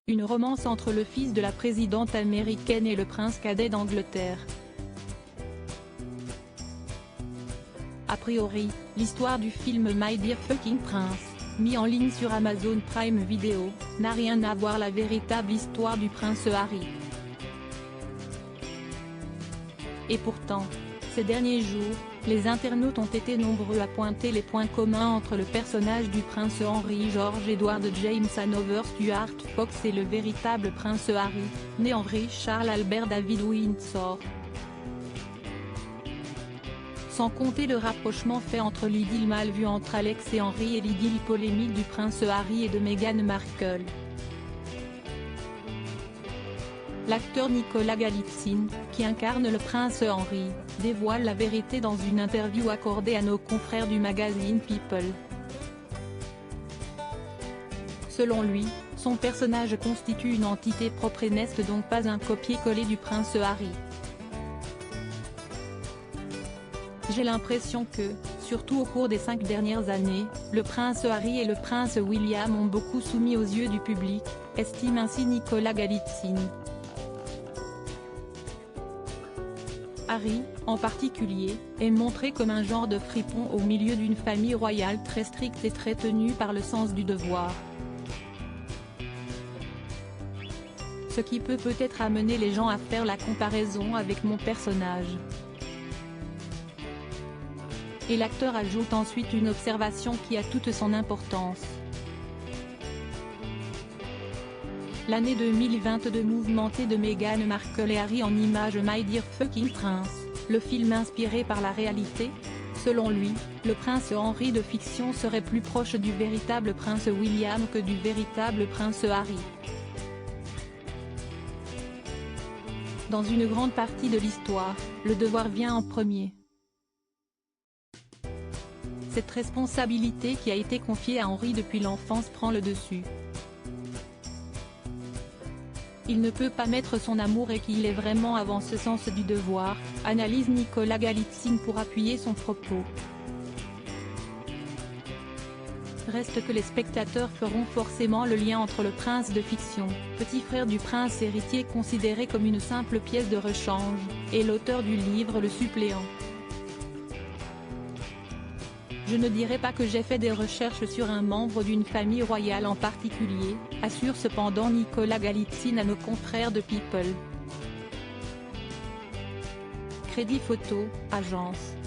une romance entre le fils de la présidente américaine et le prince cadet d'Angleterre. A priori, l'histoire du film My Dear Fucking Prince, mis en ligne sur Amazon Prime Video, n'a rien à voir la véritable histoire du prince Harry. Et pourtant, ces derniers jours, les internautes ont été nombreux à pointer les points communs entre le personnage du prince Henry George Edward James Hanover Stuart Fox et le véritable prince Harry, né Henry Charles Albert David Windsor. Sans compter le rapprochement fait entre l'idylle mal vue entre Alex et Henry et l'idylle polémique du prince Harry et de Meghan Markle. L'acteur Nicolas Galitzine, qui incarne le prince Henry, dévoile la vérité dans une interview accordée à nos confrères du magazine People. Selon lui, son personnage constitue une entité propre et n'est donc pas un copier-coller du prince Harry. J'ai l'impression que, surtout au cours des 5 dernières années, le prince Harry et le prince William ont beaucoup soumis aux yeux du public, estime ainsi Nicolas Galitzine. Harry, en particulier, est montré comme un genre de fripon au milieu d'une famille royale très stricte et très tenue par le sens du devoir. Ce qui peut peut-être amener les gens à faire la comparaison avec mon personnage. Et l'acteur ajoute ensuite une observation qui a toute son importance. L'année 2022 mouvementée de Meghan Markle et Harry en images My Dear Fucking Prince, le film inspiré par la réalité. Selon lui, le prince Henry de fiction serait plus proche du véritable prince William que du véritable prince Harry. Dans une grande partie de l'histoire, le devoir vient en premier. Cette responsabilité qui a été confiée à Henry depuis l'enfance prend le dessus. Il ne peut pas mettre son amour et qu'il est vraiment avant ce sens du devoir, analyse Nicolas Galitzine pour appuyer son propos. Reste que les spectateurs feront forcément le lien entre le prince de fiction, petit frère du prince héritier considéré comme une simple pièce de rechange, et l'auteur du livre le suppléant. Je ne dirais pas que j'ai fait des recherches sur un membre d'une famille royale en particulier, assure cependant Nicolas Galitzine à nos confrères de People. Crédit photo, agence.